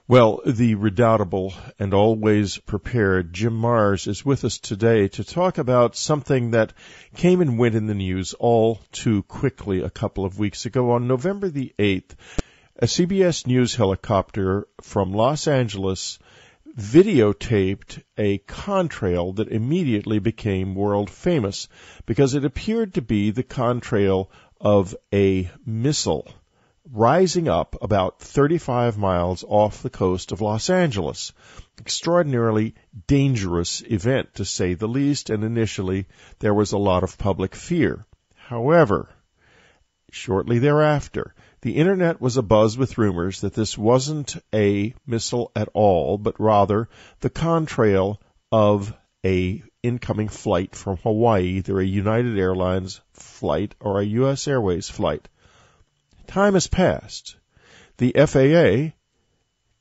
Well, the redoubtable and always prepared Jim Marrs is with us today to talk about something that came and went in the news all too quickly a couple of weeks ago. On November the 8th, a CBS News helicopter from Los Angeles videotaped a contrail that immediately became world famous because it appeared to be the contrail of a missile rising up about 35 miles off the coast of Los Angeles. Extraordinarily dangerous event, to say the least, and initially there was a lot of public fear. However, shortly thereafter, the Internet was abuzz with rumors that this wasn't a missile at all, but rather the contrail of a incoming flight from Hawaii, either a United Airlines flight or a U.S. Airways flight. Time has passed. The FAA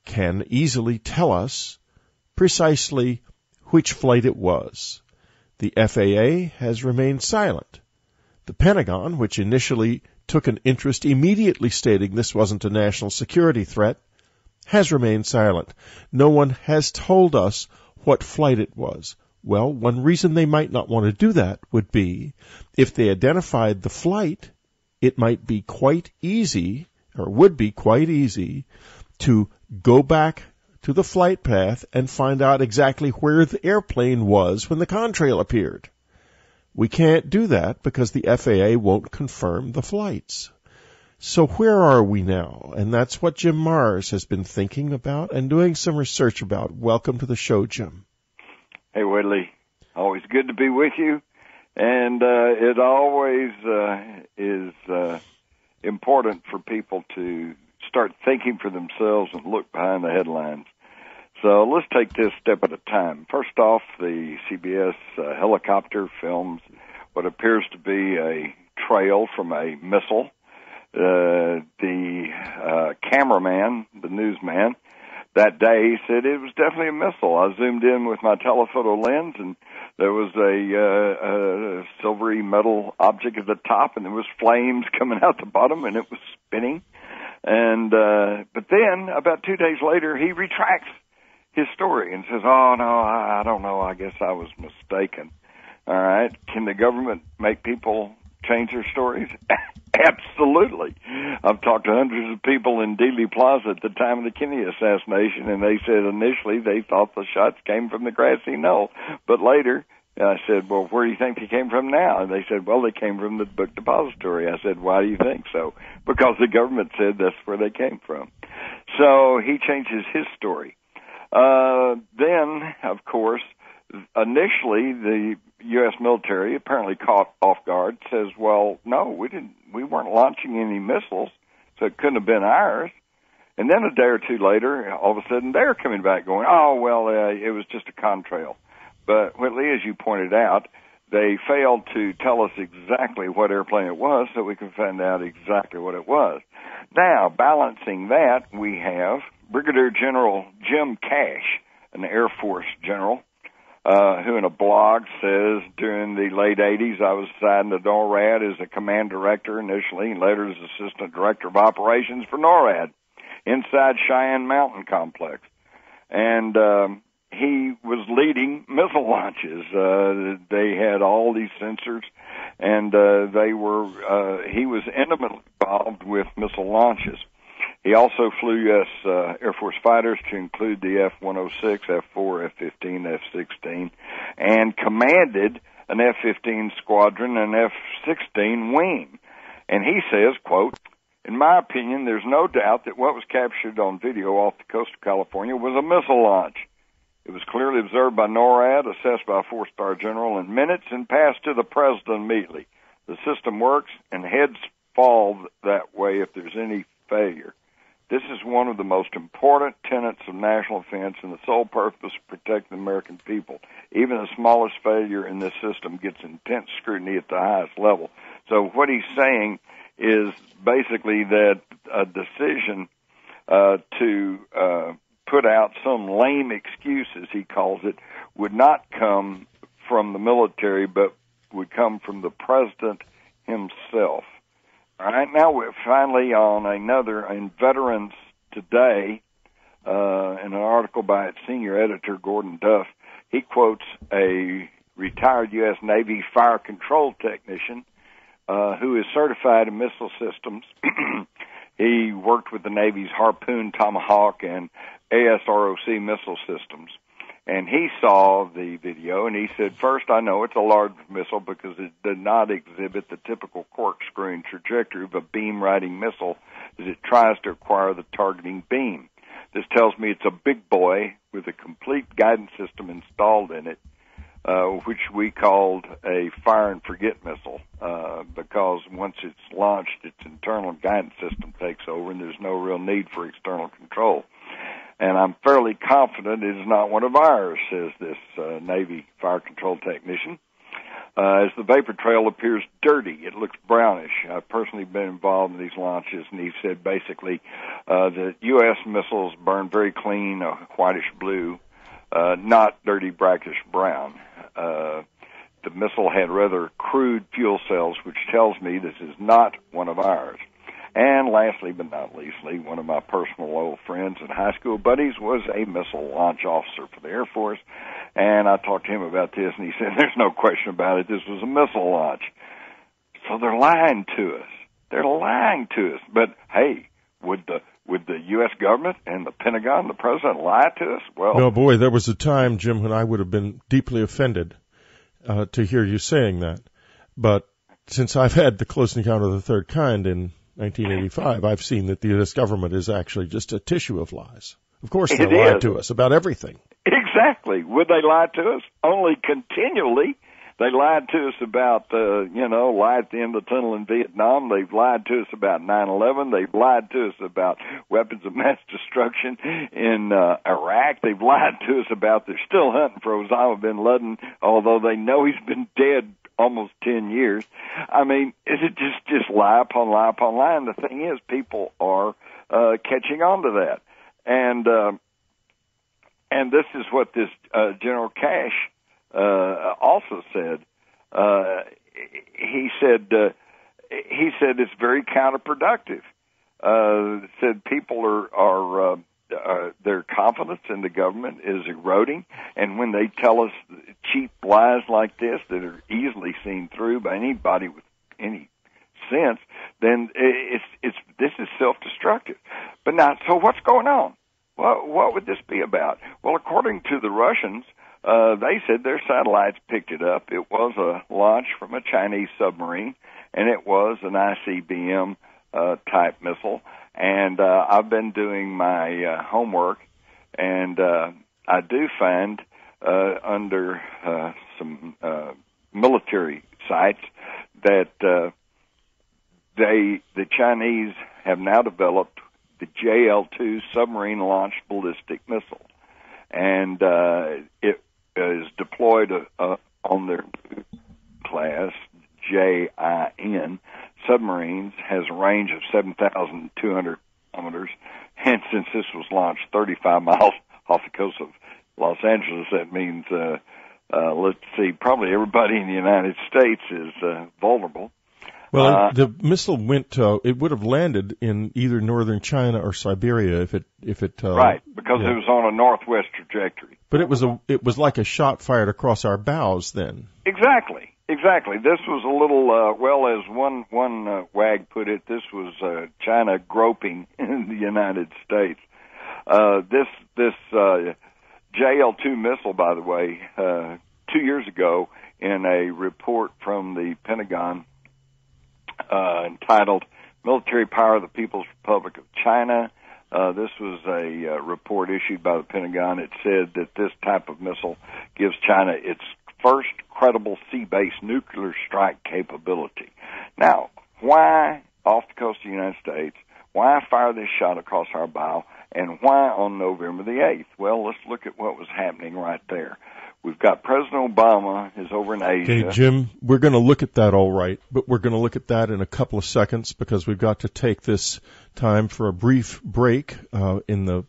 can easily tell us precisely which flight it was. The FAA has remained silent. The Pentagon, which initially took an interest immediately stating this wasn't a national security threat, has remained silent. No one has told us what flight it was. Well, one reason they might not want to do that would be if they identified the flight, it might be quite easy, or would be quite easy, to go back to the flight path and find out exactly where the airplane was when the contrail appeared. We can't do that because the FAA won't confirm the flights. So where are we now? And that's what Jim Marrs has been thinking about and doing some research about. Welcome to the show, Jim. Hey, Whitley. Always good to be with you. And it always is important for people to start thinking for themselves and look behind the headlines. So let's take this step at a time. First off, the CBS helicopter films what appears to be a trail from a missile. The cameraman, the newsman, that day said it was definitely a missile. I zoomed in with my telephoto lens, and there was a silvery metal object at the top, and there was flames coming out the bottom, and it was spinning. And but then, about 2 days later, he retracts his story and says, "Oh no, I don't know. I guess I was mistaken." All right, can the government make people change their stories? Absolutely. I've talked to hundreds of people in Dealey Plaza at the time of the Kennedy assassination, and they said initially they thought the shots came from the grassy knoll. But later, I said, well, where do you think they came from now? And they said, well, they came from the book depository. I said, why do you think so? Because the government said that's where they came from. So he changes his story. Then, of course, initially the U.S. military, apparently caught off guard, says, well, no, we weren't launching any missiles, so it couldn't have been ours. And then a day or two later, all of a sudden, they're coming back going, oh, well, it was just a contrail. But, Whitley, as you pointed out, they failed to tell us exactly what airplane it was so we could find out exactly what it was. Now, balancing that, we have Brigadier General Jim Cash, an Air Force general, who in a blog says during the late 80s I was assigned to NORAD as a command director initially and later as assistant director of operations for NORAD inside Cheyenne Mountain Complex. And he was leading missile launches. They had all these sensors, and he was intimately involved with missile launches. He also flew U.S. Air Force fighters to include the F-106, F-4, F-15, F-16, and commanded an F-15 squadron and F-16 wing. And he says, quote, in my opinion, there's no doubt that what was captured on video off the coast of California was a missile launch. It was clearly observed by NORAD, assessed by a four-star general in minutes, and passed to the president immediately. The system works, and heads fall that way if there's any failure. This is one of the most important tenets of national defense and the sole purpose of protecting the American people. Even the smallest failure in this system gets intense scrutiny at the highest level. So what he's saying is basically that a decision to put out some lame excuses, he calls it, would not come from the military, but would come from the president himself. All right, now we're finally on another, in Veterans Today, in an article by its senior editor, Gordon Duff, he quotes a retired U.S. Navy fire control technician who is certified in missile systems. He worked with the Navy's Harpoon, Tomahawk, and ASROC missile systems. And he saw the video, and he said, first, I know it's a large missile because it did not exhibit the typical corkscrewing trajectory of a beam-riding missile as it tries to acquire the targeting beam. This tells me it's a big boy with a complete guidance system installed in it, which we called a fire-and-forget missile, because once it's launched, its internal guidance system takes over, and there's no real need for external control. And I'm fairly confident it is not one of ours, says this Navy fire control technician. As the vapor trail appears dirty, it looks brownish. I've personally been involved in these launches, and he said basically that U.S. missiles burn very clean, whitish blue, not dirty, brackish brown. The missile had rather crude fuel cells, which tells me this is not one of ours. And lastly, but not leastly, one of my personal old friends and high school buddies was a missile launch officer for the Air Force. And I talked to him about this, and he said, there's no question about it, this was a missile launch. So they're lying to us. They're lying to us. But, hey, would the U.S. government and the Pentagon, the president, lie to us? Well, no, boy, there was a time, Jim, when I would have been deeply offended to hear you saying that. But since I've had the Close Encounter of the Third Kind in 1985, I've seen that the U.S. government is actually just a tissue of lies. Of course they lie to us about everything. Exactly. Would they lie to us? Only continually. They lied to us about, light at the end of the tunnel in Vietnam. They've lied to us about 9/11. They've lied to us about weapons of mass destruction in Iraq. They've lied to us about they're still hunting for Osama bin Laden, although they know he's been dead almost 10 years. I mean, is it just lie upon lie upon lie? And the thing is, people are catching on to that. And this is what this General Cash also said. He said it's very counterproductive. Said people are their confidence in the government is eroding, and when they tell us cheap lies like this that are easily seen through by anybody with any sense, then this is self-destructive. But now, so what's going on? What would this be about? Well, according to the Russians, they said their satellites picked it up. It was a launch from a Chinese submarine, and it was an ICBM type missile. And I've been doing my homework, and I do find under some military sites that the Chinese have now developed the JL-2 submarine-launched ballistic missile, and it is deployed on their class JIN submarines, has a range of 7,200 kilometers, and since this was launched 35 miles off the coast of Los Angeles, that means, let's see, probably everybody in the United States is vulnerable. Well, the missile it would have landed in either northern China or Siberia if it right, because it was on a northwest trajectory. But it was like a shot fired across our bows then. Exactly. This was a little, as one wag put it, this was China groping in the United States. This JL-2 missile, by the way, 2 years ago in a report from the Pentagon entitled Military Power of the People's Republic of China. This was a report issued by the Pentagon. It said that this type of missile gives China its first credible sea-based nuclear strike capability. Now, why off the coast of the United States? Why fire this shot across our bow? And why on November the 8th? Well, let's look at what was happening right there. We've got President Obama is over in Asia. Okay, Jim, we're going to look at that all right, but we're going to look at that in a couple of seconds because we've got to take this time for a brief break in the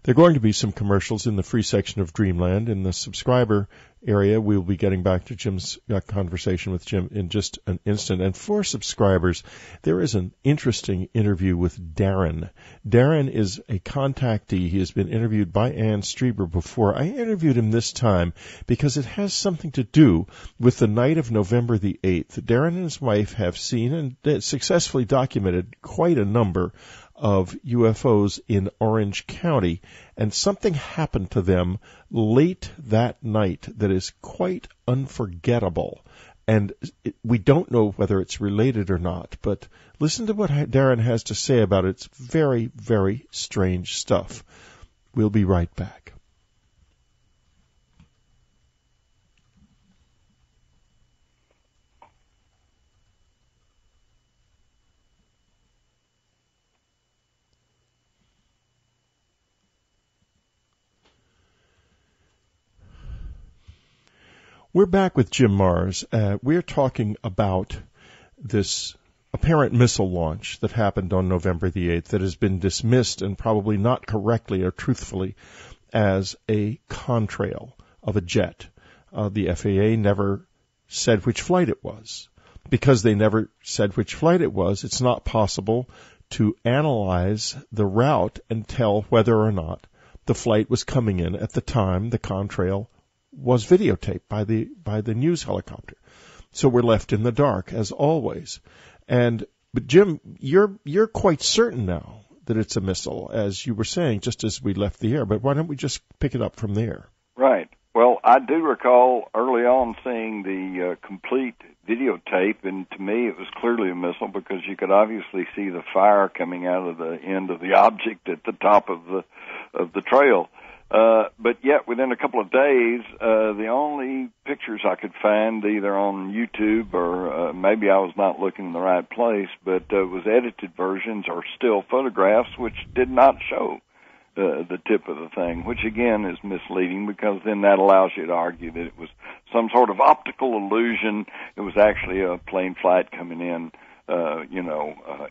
There are going to be some commercials in the free section of Dreamland. In the subscriber area, we'll be getting back to Jim's conversation with Jim in just an instant. And for subscribers, there is an interesting interview with Darren. Darren is a contactee. He has been interviewed by Ann Strieber before. I interviewed him this time because it has something to do with the night of November the 8th. Darren and his wife have seen and successfully documented quite a number of UFOs in Orange County, and something happened to them late that night that is quite unforgettable. And we don't know whether it's related or not, but listen to what Darren has to say about it. It's very, very strange stuff. We'll be right back. We're back with Jim Marrs. We're talking about this apparent missile launch that happened on November the 8th that has been dismissed, and probably not correctly or truthfully, as a contrail of a jet. The FAA never said which flight it was. Because they never said which flight it was, it's not possible to analyze the route and tell whether or not the flight was coming in at the time the contrail was videotaped by the news helicopter. So we're left in the dark, as always. But Jim, you're quite certain now that it's a missile, as you were saying, just as we left the air. But why don't we just pick it up from there? Right. Well, I do recall early on seeing the complete videotape, and to me it was clearly a missile because you could obviously see the fire coming out of the end of the object at the top of the trail. But yet, within a couple of days, the only pictures I could find, either on YouTube or maybe I was not looking in the right place, but it was edited versions or still photographs, which did not show the tip of the thing, which again is misleading because then that allows you to argue that it was some sort of optical illusion. It was actually a plane flight coming in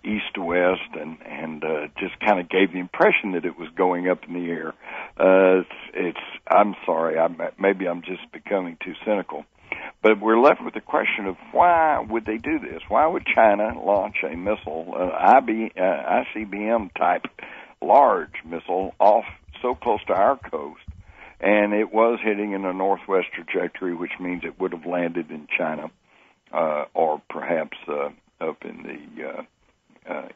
east to west, and just kind of gave the impression that it was going up in the air. I'm sorry, maybe I'm just becoming too cynical. But we're left with the question of why would they do this? Why would China launch a missile, ICBM type large missile, off so close to our coast? And it was hitting in a northwest trajectory, which means it would have landed in China, or perhaps up in the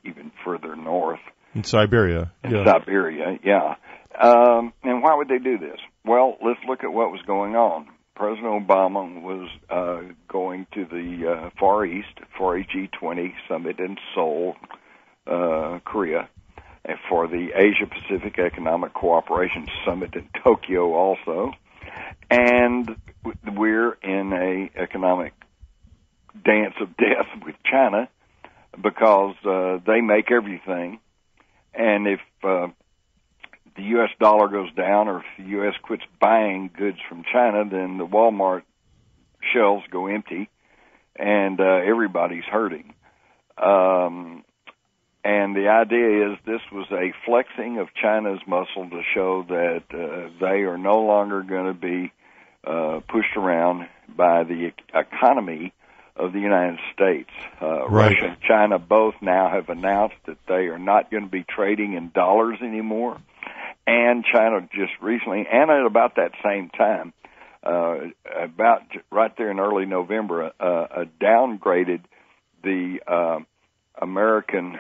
even further north. In Siberia. Siberia, yeah. And why would they do this? Well, let's look at what was going on. President Obama was going to the Far East for a G20 summit in Seoul, Korea, and for the Asia-Pacific Economic Cooperation Summit in Tokyo also. And we're in a economic dance of death with China because they make everything. And if the U.S. dollar goes down, or if the U.S. quits buying goods from China, then the Walmart shelves go empty, and everybody's hurting. And the idea is this was a flexing of China's muscle to show that they are no longer going to be pushed around by the economy of the United States. Right. Russia and China both now have announced that they are not going to be trading in dollars anymore. And China just recently, and at about that same time, about right there in early November, downgraded the American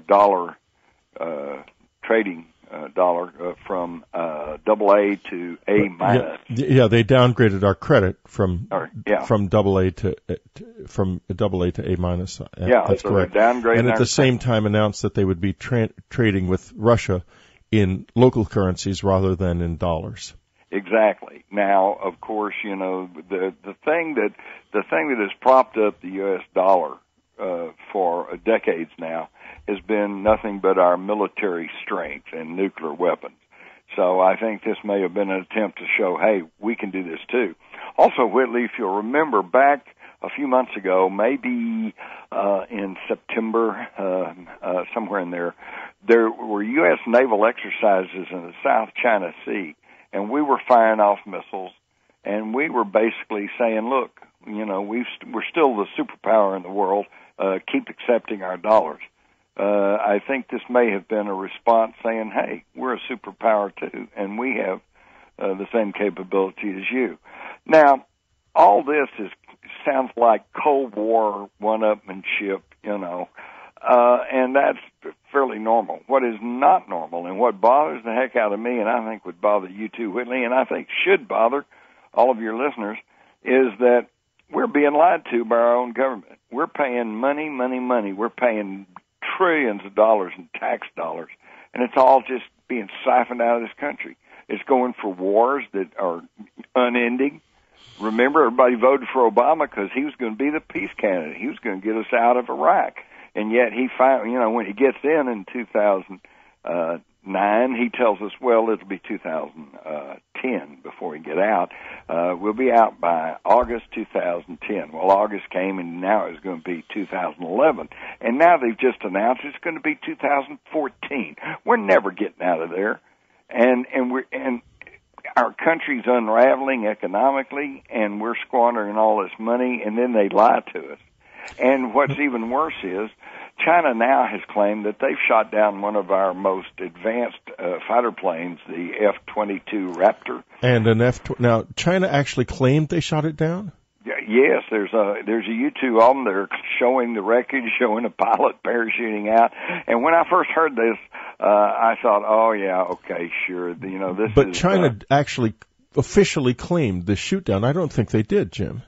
dollar trading dollar from AA to A minus. Yeah, they downgraded our credit from AA to A minus. That's so correct. They're downgrading, and at the same time announced that they would be trading with Russia in local currencies rather than in dollars. Exactly. Now, of course, the thing that has propped up the U.S. dollar for decades now has been nothing but our military strength and nuclear weapons. So I think this may have been an attempt to show, hey, we can do this too. Also, Whitley, if you'll remember back a few months ago, maybe in September, somewhere in there, there were U.S. naval exercises in the South China Sea, and we were firing off missiles, and we were basically saying, look, we're still the superpower in the world. Keep accepting our dollars. I think this may have been a response saying, hey, we're a superpower too, and we have the same capability as you. Now, all this sounds like Cold War one-upmanship, and that's fairly normal. What is not normal, and what bothers the heck out of me, and I think would bother you too, Whitley, and I think should bother all of your listeners, is that we're being lied to by our own government. We're paying money. We're paying trillions of dollars in tax dollars, and it's all just being siphoned out of this country. It's going for wars that are unending. Remember, everybody voted for Obama because he was going to be the peace candidate. He was going to get us out of Iraq. And yet he finally, when he gets in 2009, he tells us, well, it'll be 2010 before we get out. We'll be out by August 2010. Well, August came, and now it's going to be 2011. And now they've just announced it's going to be 2014. We're never getting out of there. And our country's unraveling economically, and we're squandering all this money, and then they lie to us. And what's even worse is China now has claimed that they've shot down one of our most advanced fighter planes, the F-22 Raptor. And now China actually claimed they shot it down? Yes, there's a YouTube on there showing the wreckage, showing a pilot parachuting out. And when I first heard this, I thought, oh yeah, okay, sure, this. But China actually officially claimed the shoot down. I don't think they did, Jim.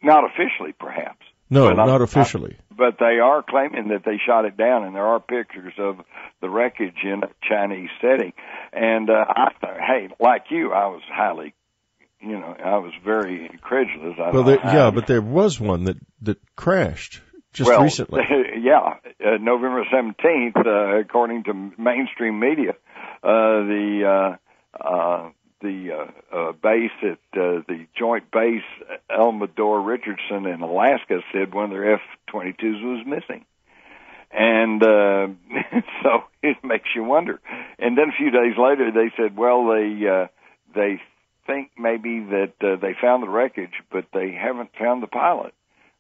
Not officially, perhaps. No, not officially. But they are claiming that they shot it down, and there are pictures of the wreckage in a Chinese setting. And I thought, hey, like you, I was highly, I was very incredulous. But there was one that crashed just recently. Yeah, November 17th, according to mainstream media, the base at the joint base Elmendorf Richardson in Alaska said one of their F-22s was missing. And so it makes you wonder. And then a few days later they said, well, they think maybe that they found the wreckage, but they haven't found the pilot.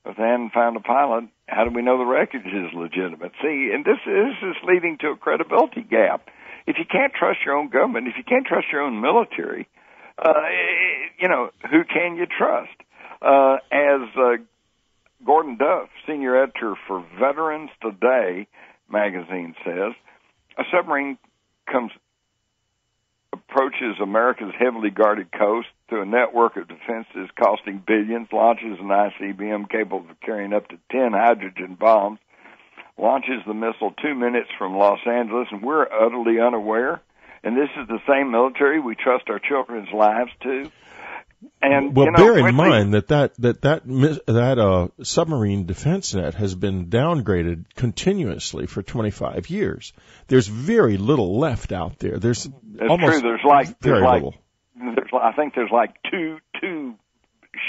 If they hadn't found a pilot, how do we know the wreckage is legitimate? See, and this is leading to a credibility gap. If you can't trust your own government, if you can't trust your own military, who can you trust? As Gordon Duff, senior editor for Veterans Today magazine, says, a submarine approaches America's heavily guarded coast through a network of defenses costing billions, launches an ICBM capable of carrying up to 10 hydrogen bombs, launches the missile 2 minutes from Los Angeles, and we're utterly unaware. And this is the same military we trust our children's lives to. And bear in mind that submarine defense net has been downgraded continuously for 25 years. There's very little left out there. That's almost true. I think there's like two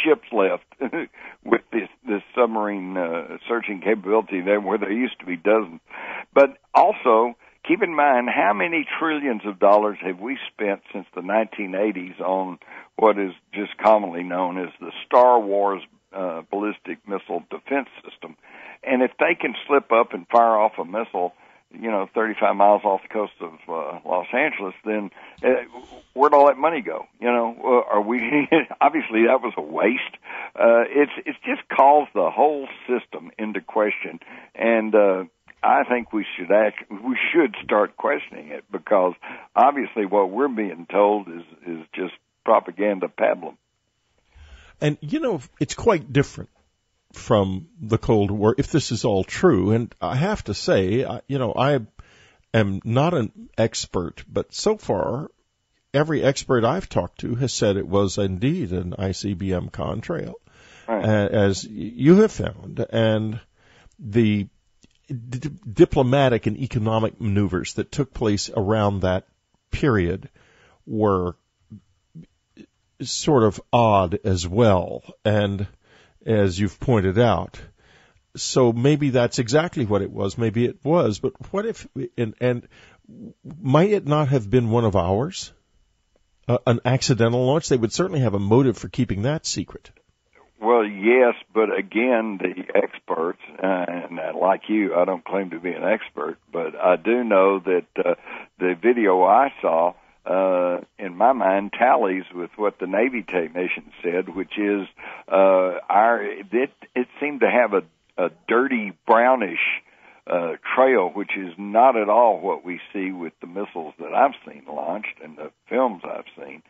ships left with this submarine searching capability there, where there used to be dozens. But also, keep in mind, how many trillions of dollars have we spent since the 1980s on what is just commonly known as the Star Wars ballistic missile defense system? And if they can slip up and fire off a missile, 35 miles off the coast of Los Angeles, then where'd all that money go? Are we, obviously that was a waste. It's just calls the whole system into question. And, I think we should start questioning it, because obviously what we're being told is just propaganda pablum. And, it's quite different from the Cold War, if this is all true. And I have to say, I am not an expert, but so far, every expert I've talked to has said it was indeed an ICBM Contrail, right, as you have found. And the diplomatic and economic maneuvers that took place around that period were sort of odd as well. And as you've pointed out, so maybe that's exactly what it was. Maybe it was. But what if, and might it not have been one of ours? An accidental launch? They would certainly have a motive for keeping that secret. Well, yes, but again, the experts, and like you, I don't claim to be an expert, but I do know that the video I saw, in my mind, tallies with what the Navy technician said, which is it seemed to have a dirty brownish trail, which is not at all what we see with the missiles that I've seen launched and the films I've seen.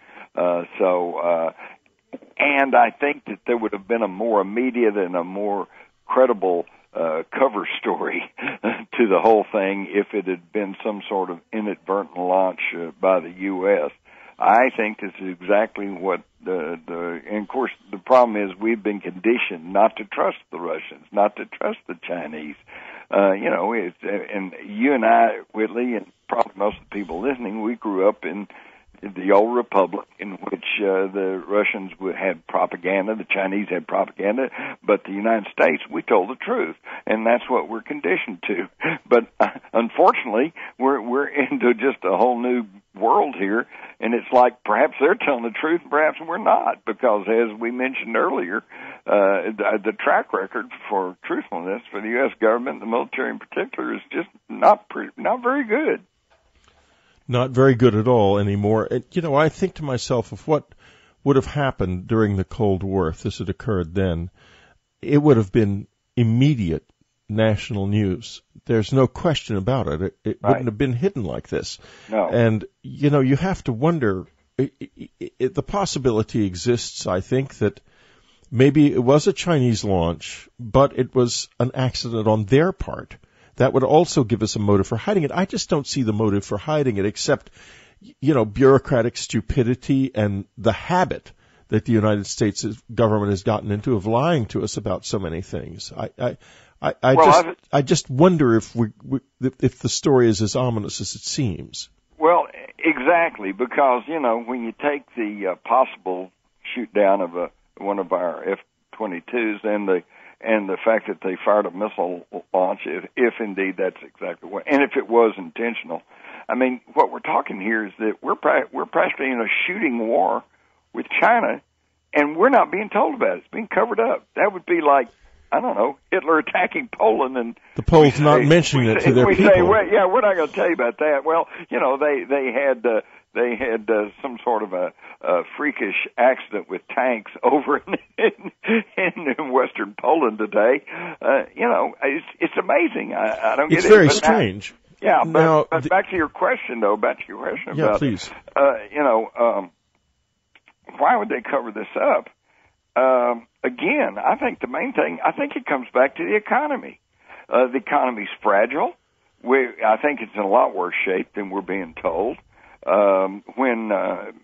And I think that there would have been a more immediate and a more credible cover story to the whole thing if it had been some sort of inadvertent launch by the U.S. I think this is exactly what and of course the problem is we've been conditioned not to trust the Russians, not to trust the Chinese. And you and I, Whitley, and probably most of the people listening, we grew up in the old republic in which the Russians had propaganda, the Chinese had propaganda, but the United States, we told the truth, and that's what we're conditioned to. But unfortunately, we're into just a whole new world here, and it's like perhaps they're telling the truth, perhaps we're not, because as we mentioned earlier, the track record for truthfulness for the U.S. government, the military in particular, is just not very good. Not very good at all anymore. And, I think to myself, of what would have happened during the Cold War if this had occurred then, it would have been immediate national news. There's no question about it. It right. Wouldn't have been hidden like this. No. And, you have to wonder, the possibility exists, I think, that maybe it was a Chinese launch, but it was an accident on their part. That would also give us a motive for hiding it. I just don't see the motive for hiding it except, bureaucratic stupidity and the habit that the United States government has gotten into of lying to us about so many things. I just wonder if if the story is as ominous as it seems. Well, exactly, because, when you take the possible shoot down of one of our F-22s and the fact that they fired a missile launch, if indeed that's exactly what, and if it was intentional. I mean, what we're talking here is that we're practically in a shooting war with China, and we're not being told about it. It's being covered up. That would be like, I don't know, Hitler attacking Poland, and the Poles not mentioning it to their people. We say, well, yeah, we're not going to tell you about that. Well, they had some sort of a freakish accident with tanks over in western Poland today. It's amazing. I don't get it. It's very strange. But back to your question, though. About, please. Why would they cover this up? Again, I think the main thing, it comes back to the economy. The economy's fragile. I think it's in a lot worse shape than we're being told. When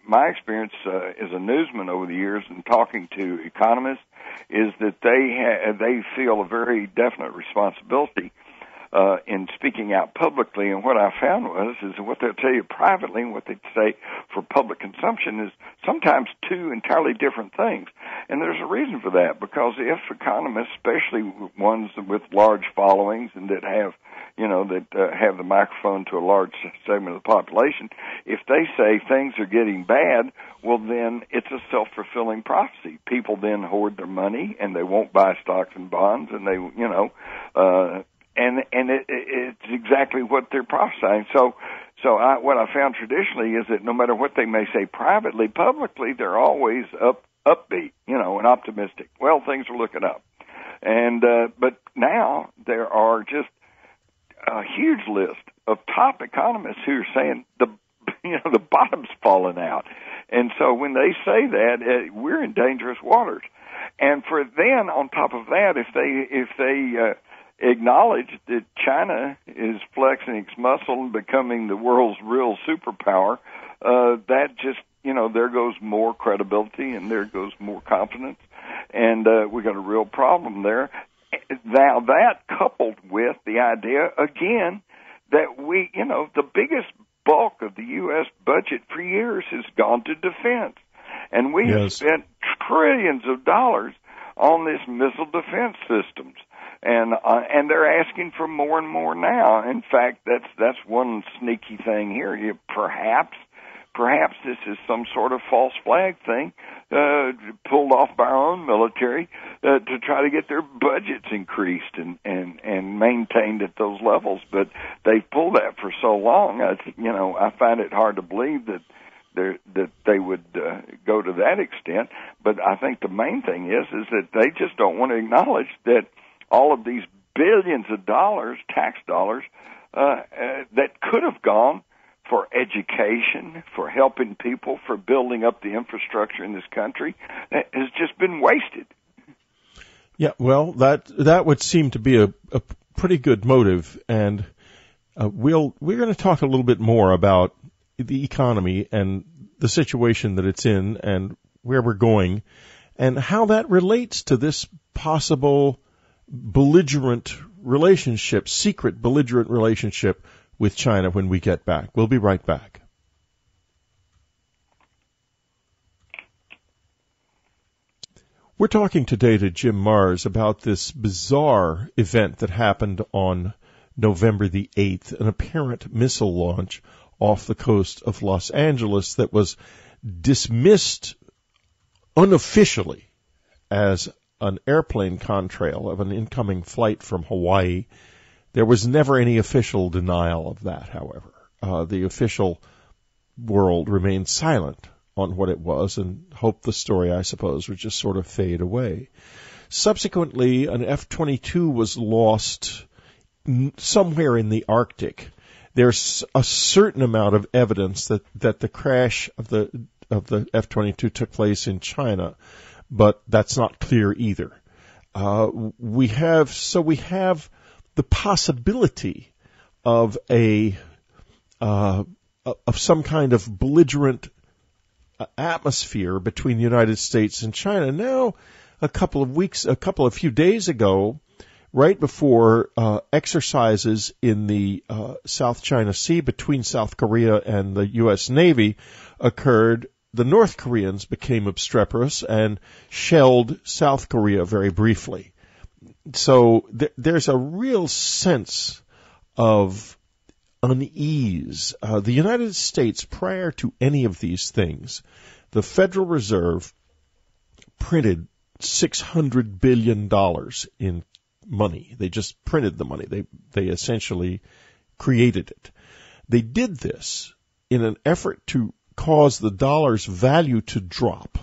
my experience as a newsman over the years and talking to economists is that they feel a very definite responsibility in speaking out publicly, and what I found is what they'll tell you privately and what they say for public consumption is sometimes two entirely different things. And there's a reason for that, because if economists, especially ones with large followings and that have have the microphone to a large segment of the population, if they say things are getting bad, well, then it's a self-fulfilling prophecy. People then hoard their money and they won't buy stocks and bonds, and they, it's exactly what they're prophesying. So what I found traditionally is that no matter what they may say privately, publicly, they're always upbeat, and optimistic. Well, things are looking up. And, but now there are just a huge list of top economists who are saying the bottom's falling out. And so when they say that, we're in dangerous waters. And for then, on top of that, if they acknowledge that China is flexing its muscle and becoming the world's real superpower, that just, there goes more credibility and there goes more confidence. And we got a real problem there. Now, that coupled with the idea, again, that the biggest bulk of the U.S. budget for years has gone to defense. And we have spent trillions of dollars on this missile defense systems. and they're asking for more and more now. In fact, that's one sneaky thing here. Perhaps this is some sort of false flag thing pulled off by our own military to try to get their budgets increased and maintained at those levels. But they've pulled that for so long. I find it hard to believe that they would go to that extent. But I think the main thing is that they just don't want to acknowledge that all of these billions of dollars, tax dollars, that could have gone for education, for helping people, for building up the infrastructure in this country, has just been wasted. Yeah, well, that would seem to be a pretty good motive, and we're going to talk a little bit more about the economy and the situation that it's in and where we're going and how that relates to this possible belligerent relationship, secret belligerent relationship with China when we get back. We'll be right back. We're talking today to Jim Marrs about this bizarre event that happened on November the 8th, an apparent missile launch off the coast of Los Angeles that was dismissed unofficially as an airplane contrail of an incoming flight from Hawaii. There was never any official denial of that, however. The official world remained silent on what it was and hoped the story, I suppose, would just sort of fade away. Subsequently, an F-22 was lost somewhere in the Arctic. There's a certain amount of evidence that the crash of the F-22 took place in China, but that's not clear either. We have the possibility of of some kind of belligerent atmosphere between the United States and China. Now, a few days ago, right before exercises in the South China Sea between South Korea and the U.S. Navy occurred, the North Koreans became obstreperous and shelled South Korea very briefly. So there's a real sense of unease. The United States, prior to any of these things, the Federal Reserve printed $600 billion in money. They just printed the money. They essentially created it. They did this in an effort to cause the dollar's value to drop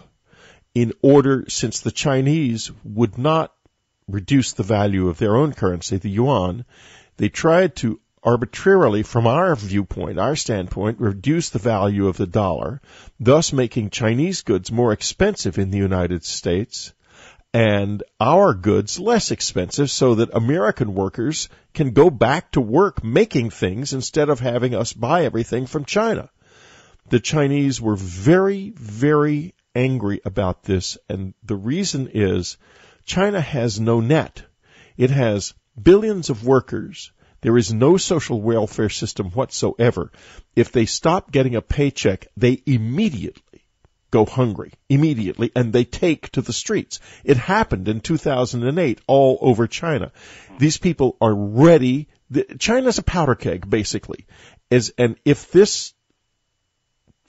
in order, since the Chinese would not reduce the value of their own currency, the yuan, they tried to arbitrarily, from our viewpoint, our standpoint, reduce the value of the dollar, thus making Chinese goods more expensive in the United States and our goods less expensive, so that American workers can go back to work making things instead of having us buy everything from China. The Chinese were very, very angry about this, and the reason is China has no net. It has billions of workers. There is no social welfare system whatsoever. If they stop getting a paycheck, they immediately go hungry, immediately, and they take to the streets. It happened in 2008 all over China. These people are ready. China's a powder keg, basically. And if this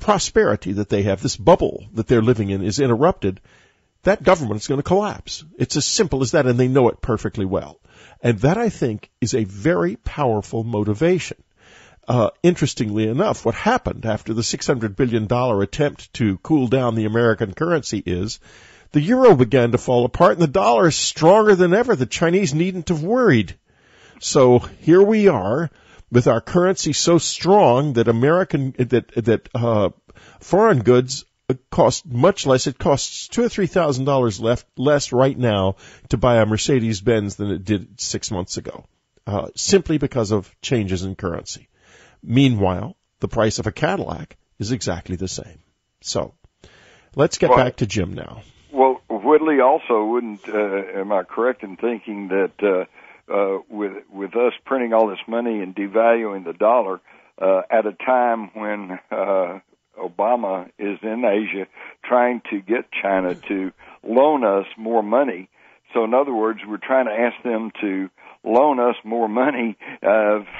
prosperity that they have, this bubble that they're living in, is interrupted, that government is going to collapse. It's as simple as that, and they know it perfectly well. And that, I think, is a very powerful motivation. Interestingly enough, what happened after the $600 billion attempt to cool down the American currency is the euro began to fall apart, and the dollar is stronger than ever. The Chinese needn't have worried. So here we are, with our currency so strong that foreign goods cost much less. It costs $2,000 or $3,000 less right now to buy a Mercedes-Benz than it did 6 months ago, simply because of changes in currency. Meanwhile, the price of a Cadillac is exactly the same. So let's get back to Jim now. Well, Whitley also wouldn't, am I correct in thinking that with us printing all this money and devaluing the dollar at a time when Obama is in Asia trying to get China to loan us more money So in other words, we're trying to ask them to loan us more money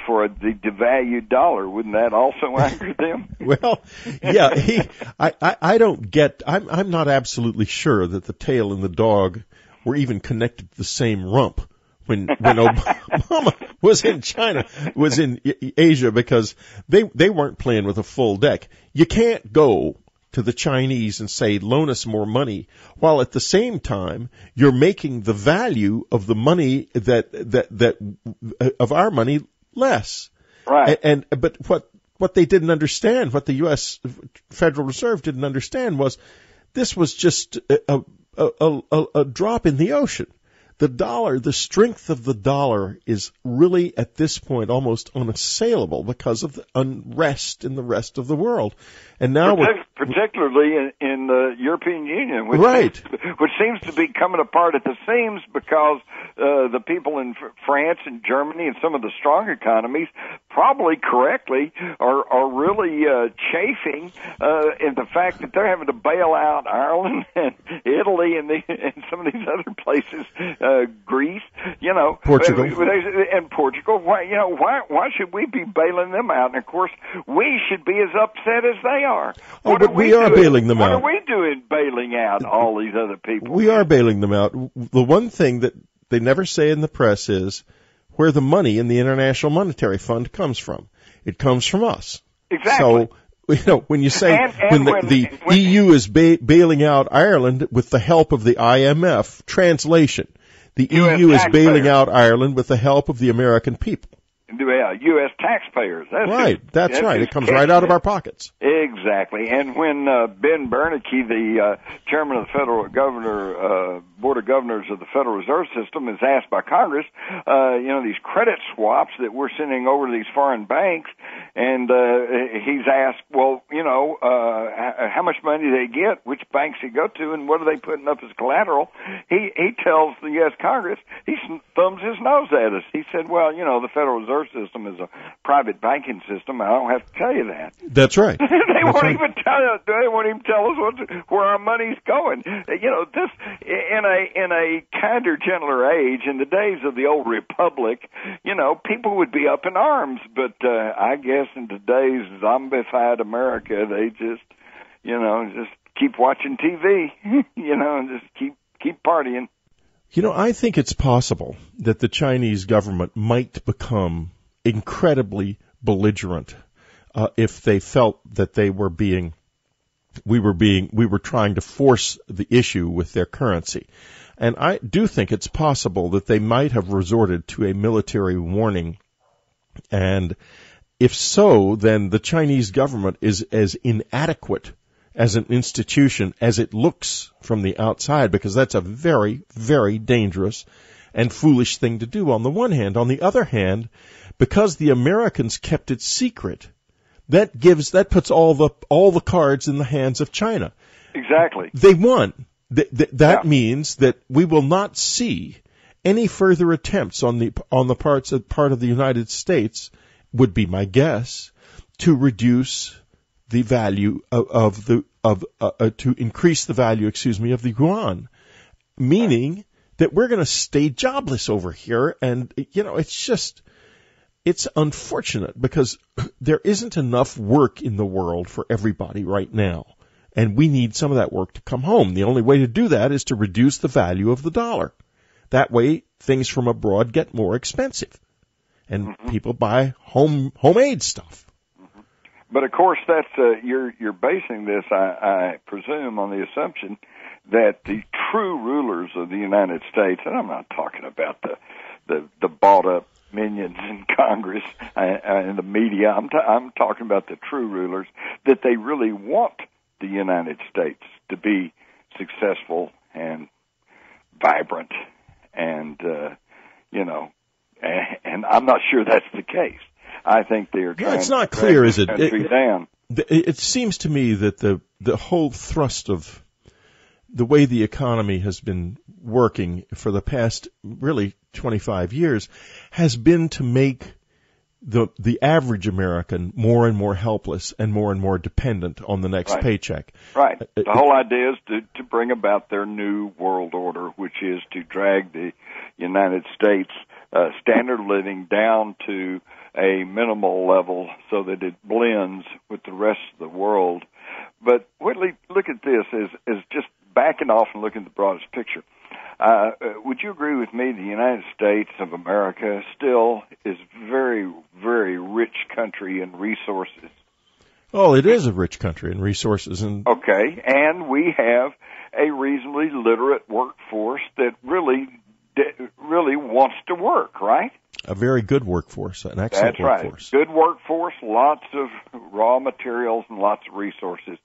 for the devalued dollar. Wouldn't that also anger them? Well, yeah, I don't get, I'm not absolutely sure that the tail and the dog were even connected to the same rump when Obama was in China, was in Asia, because they weren't playing with a full deck. You can't go to the Chinese and say, loan us more money, while at the same time you're making the value of the money that of our money less. Right. But what they didn't understand, what the U.S. Federal Reserve didn't understand, was this was just a drop in the ocean. The dollar, the strength of the dollar is really at this point almost unassailable because of the unrest in the rest of the world. And now particularly in the European Union, which, right. which seems to be coming apart at the seams because the people in France and Germany and some of the strong economies, probably correctly, are really chafing in the fact that they're having to bail out Ireland and Italy and some of these other places, Greece, Portugal, and Portugal. Why should we be bailing them out? And of course, we should be as upset as they are. But we are bailing them out. What are we doing bailing out all these other people? We are bailing them out. The one thing that they never say in the press is where the money in the International Monetary Fund comes from. It comes from us. Exactly. So, when you say when the EU is bailing out Ireland with the help of the IMF, translation, the EU is bailing out Ireland with the help of the American people. U.S. taxpayers. That's right. It comes right out of our pockets. Exactly. And when Ben Bernanke, the chairman of the Board of Governors of the Federal Reserve System, is asked by Congress, these credit swaps that we're sending over to these foreign banks, and he's asked, how much money do they get, which banks they go to, and what are they putting up as collateral? He tells the U.S. Congress, he thumbs his nose at us. He said, the Federal Reserve System is a private banking system. I don't have to tell you that. That's right. They won't even tell us where our money's going. This in a kinder, gentler age, in the days of the old republic, people would be up in arms. But I guess in today's zombified America, they just keep watching TV, and just keep partying. I think it's possible that the Chinese government might become incredibly belligerent if they felt that we were trying to force the issue with their currency. And I do think it's possible that they might have resorted to a military warning. And if so, then the Chinese government is as inadequate as an institution as it looks from the outside, because that's a very, very dangerous and foolish thing to do on the one hand. On the other hand, because the Americans kept it secret, that puts all the cards in the hands of China. Exactly. They won. That means that we will not see any further attempts on the part of the United States, would be my guess, to reduce the value to increase the value, of the yuan, meaning that we're going to stay jobless over here. And, it's unfortunate because there isn't enough work in the world for everybody right now. And we need some of that work to come home. The only way to do that is to reduce the value of the dollar. That way, things from abroad get more expensive. And people buy homemade stuff. But of course, that's you're basing this, I presume, on the assumption that the true rulers of the United States, and I'm not talking about the bought up minions in Congress and the media. I'm talking about the true rulers, that they really want the United States to be successful and vibrant, and and I'm not sure that's the case. I think they are trying. It's not clear, is it? Down. It seems to me that the whole thrust of the way the economy has been working for the past really 25 years has been to make the average American more and more helpless and more dependent on the next paycheck. Right. The whole idea is to bring about their new world order, which is to drag the United States standard of living down to a minimal level so that it blends with the rest of the world. But Whitley, look at this as just backing off and looking at the broadest picture. Would you agree with me the United States of America still is very, very rich country in resources? Oh, it is a rich country in resources. Okay, and we have a reasonably literate workforce that really wants to work, right? A very good workforce, an excellent workforce. That's right. Good workforce, lots of raw materials and lots of resources.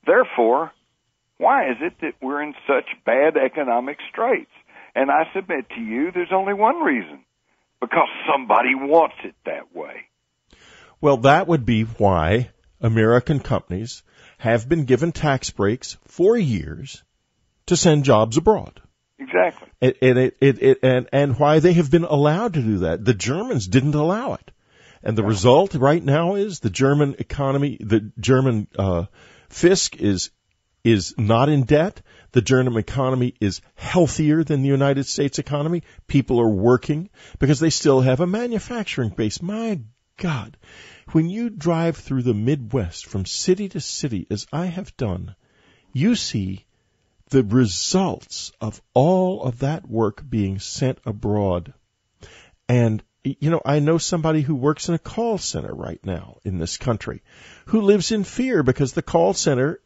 Therefore, why is it that we're in such bad economic straits? And I submit to you, there's only one reason. Because somebody wants it that way. Well, that would be why American companies have been given tax breaks for years to send jobs abroad. Exactly. And why they have been allowed to do that. The Germans didn't allow it. And the result right now is the German economy, the German fisc is not in debt. The German economy is healthier than the United States economy. People are working because they still have a manufacturing base. My God, when you drive through the Midwest from city to city, as I have done, you see the results of all of that work being sent abroad. And, you know, I know somebody who works in a call center right now in this country who lives in fear because the call center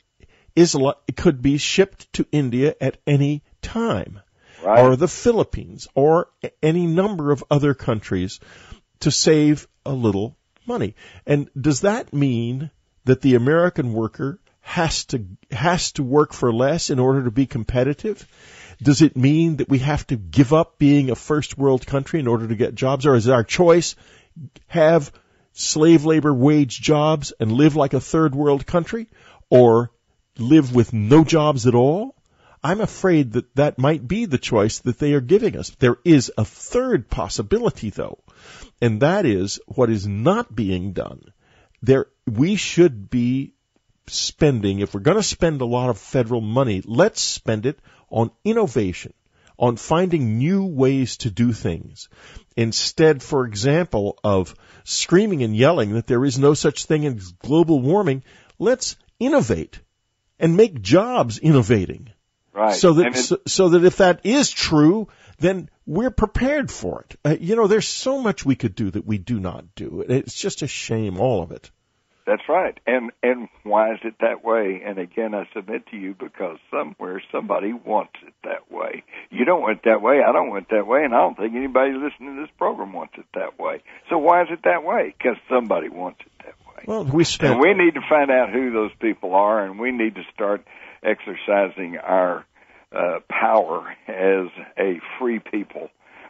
could be shipped to India at any time, or the Philippines, or any number of other countries to save a little money. And does that mean that the American worker has to work for less in order to be competitive? Does it mean that we have to give up being a first world country in order to get jobs? Or is it our choice have slave labor wage jobs and live like a third world country, or live with no jobs at all? I'm afraid that might be the choice that they are giving us. There is a third possibility, though, and that is what is not being done. We should be spending, if we're going to spend a lot of federal money, let's spend it on innovation, on finding new ways to do things. Instead, for example, of screaming and yelling that there is no such thing as global warming, let's innovate and make jobs innovating. Right. So that if that is true, then we're prepared for it. There's so much we could do that we do not do. It's just a shame, all of it. That's right. And why is it that way? And again, I submit to you, because somewhere somebody wants it that way. You don't want it that way. I don't want it that way. And I don't think anybody listening to this program wants it that way. So why is it that way? Because somebody wants it that way. Well, and we need to find out who those people are, and we need to start exercising our power as a free people,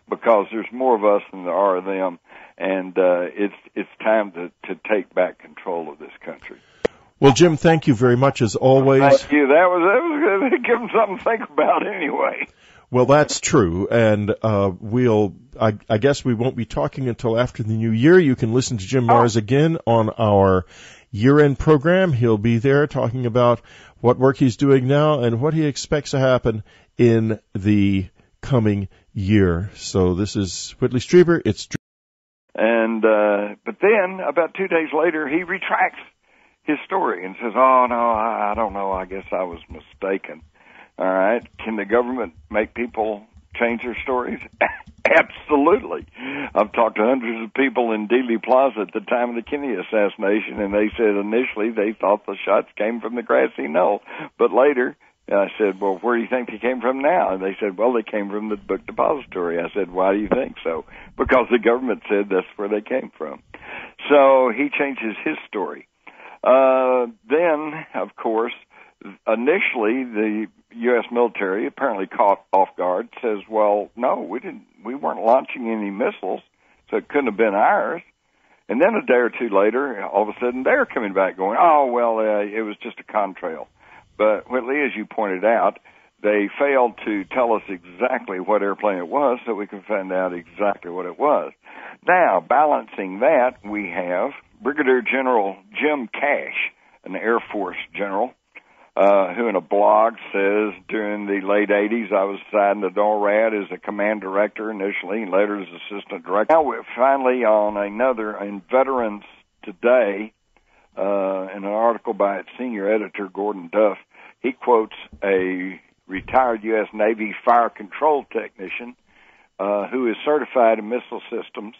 because there's more of us than there are of them, and it's time to take back control of this country. Well, Jim, thank you very much as always. Thank you. That was good. Give them something to think about anyway. Well, that's true, and I guess we won't be talking until after the new year. You can listen to Jim Mars again on our year-end program. He'll be there talking about what work he's doing now and what he expects to happen in the coming year. So this is Whitley Strieber. And but then about 2 days later, he retracts his story and says, "Oh no, I don't know. I guess I was mistaken." All right. Can the government make people change their stories? Absolutely. I've talked to hundreds of people in Dealey Plaza at the time of the Kennedy assassination, and they said initially they thought the shots came from the grassy knoll. But later, I said, well, where do you think they came from now? And they said, well, they came from the book depository. I said, why do you think so? Because the government said that's where they came from. So he changes his story. Then, of course, initially the U.S. military, apparently caught off guard, says, well, no, we weren't launching any missiles, so it couldn't have been ours. And then a day or two later, all of a sudden they're coming back going, oh, well, it was just a contrail. But Whitley, as you pointed out, they failed to tell us exactly what airplane it was so we can find out exactly what it was. Now, balancing that, we have Brigadier General Jim Cash, an Air Force general, who in a blog says during the late 80s I was assigned to NORAD as a command director initially and later as assistant director. Now we're finally on another, in Veterans Today, in an article by its senior editor, Gordon Duff, he quotes a retired U.S. Navy fire control technician who is certified in missile systems.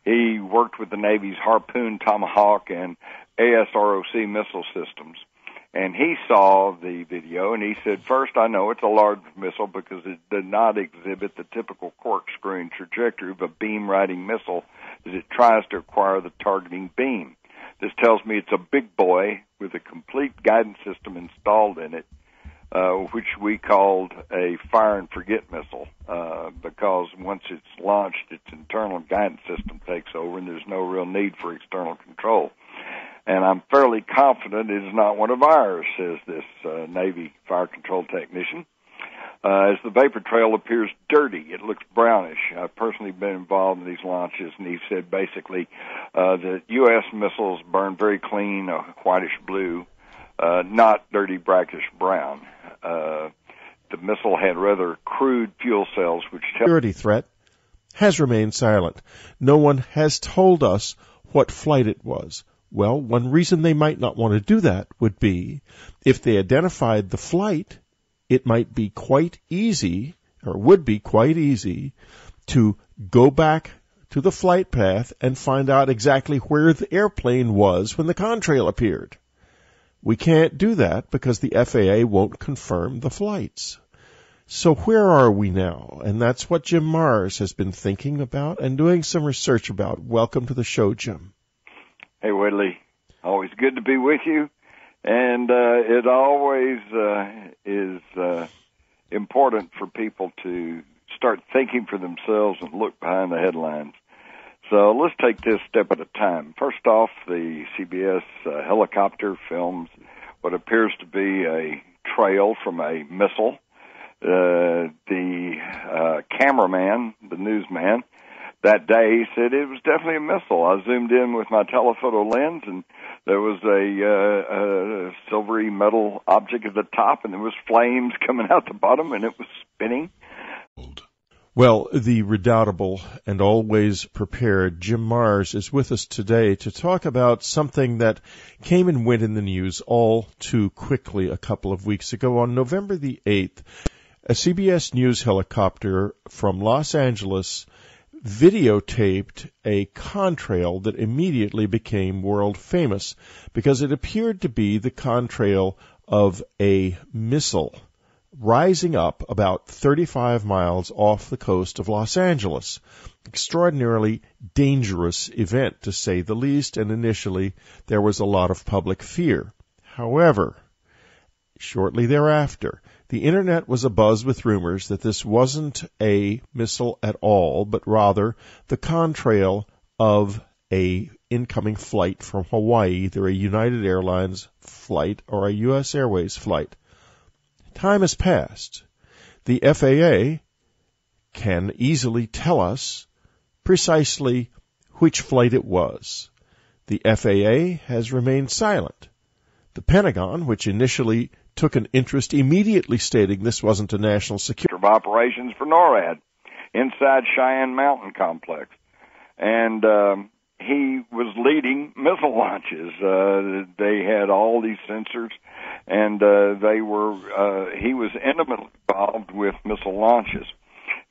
He worked with the Navy's Harpoon, Tomahawk, and ASROC missile systems. And he saw the video, and he said, first, I know it's a large missile because it did not exhibit the typical corkscrewing trajectory of a beam-riding missile as it tries to acquire the targeting beam. This tells me it's a big boy with a complete guidance system installed in it, which we called a fire-and-forget missile, because once it's launched, its internal guidance system takes over, and there's no real need for external control. And I'm fairly confident it is not one of ours, says this Navy fire control technician. As the vapor trail appears dirty, it looks brownish. I've personally been involved in these launches, and he said basically the U.S. missiles burn very clean, whitish blue, not dirty, brackish brown. The missile had rather crude fuel cells, which security threat has remained silent. No one has told us what flight it was. Well, one reason they might not want to do that would be if they identified the flight, it might be quite easy, or would be quite easy, to go back to the flight path and find out exactly where the airplane was when the contrail appeared. We can't do that because the FAA won't confirm the flights. So where are we now? And that's what Jim Mars has been thinking about and doing some research about. Welcome to the show, Jim. Hey, Whitley. Always good to be with you. And it always is important for people to start thinking for themselves and look behind the headlines. So let's take this step at a time. First off, the CBS helicopter films what appears to be a trail from a missile. The cameraman, the newsman, that day he said it was definitely a missile. I zoomed in with my telephoto lens, and there was a silvery metal object at the top, and there was flames coming out the bottom, and it was spinning. Well, the redoubtable and always prepared Jim Mars is with us today to talk about something that came and went in the news all too quickly a couple of weeks ago. On November the 8th, a CBS News helicopter from Los Angeles videotaped a contrail that immediately became world famous because it appeared to be the contrail of a missile rising up about 35 miles off the coast of Los Angeles. Extraordinarily dangerous event, to say the least, and initially there was a lot of public fear. However, shortly thereafter, the Internet was abuzz with rumors that this wasn't a missile at all, but rather the contrail of a incoming flight from Hawaii, either a United Airlines flight or a U.S. Airways flight. Time has passed. The FAA can easily tell us precisely which flight it was. The FAA has remained silent. The Pentagon, which initially took an interest, immediately stating this wasn't a national security of operations for NORAD inside Cheyenne Mountain Complex. And he was leading missile launches. They had all these sensors, and he was intimately involved with missile launches.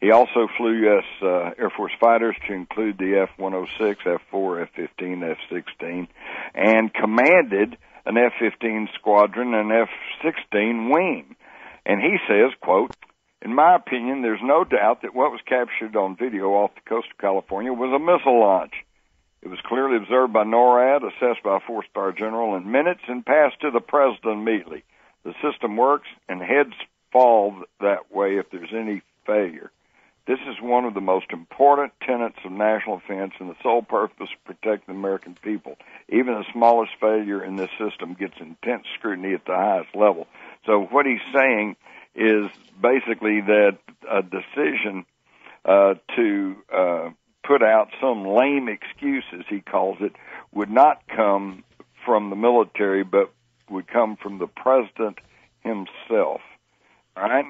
He also flew U.S. Air Force fighters, to include the F-106, F-4, F-15, F-16, and commanded an F-15 squadron and F-16 wing. And he says, quote, "In my opinion, there's no doubt that what was captured on video off the coast of California was a missile launch. It was clearly observed by NORAD, assessed by a four-star general in minutes, and passed to the president immediately. The system works, and heads fall that way if there's any failure. This is one of the most important tenets of national defense, and the sole purpose to protect the American people. Even the smallest failure in this system gets intense scrutiny at the highest level." So what he's saying is basically that a decision to put out some lame excuse, as he calls it, would not come from the military, but would come from the president himself. All right.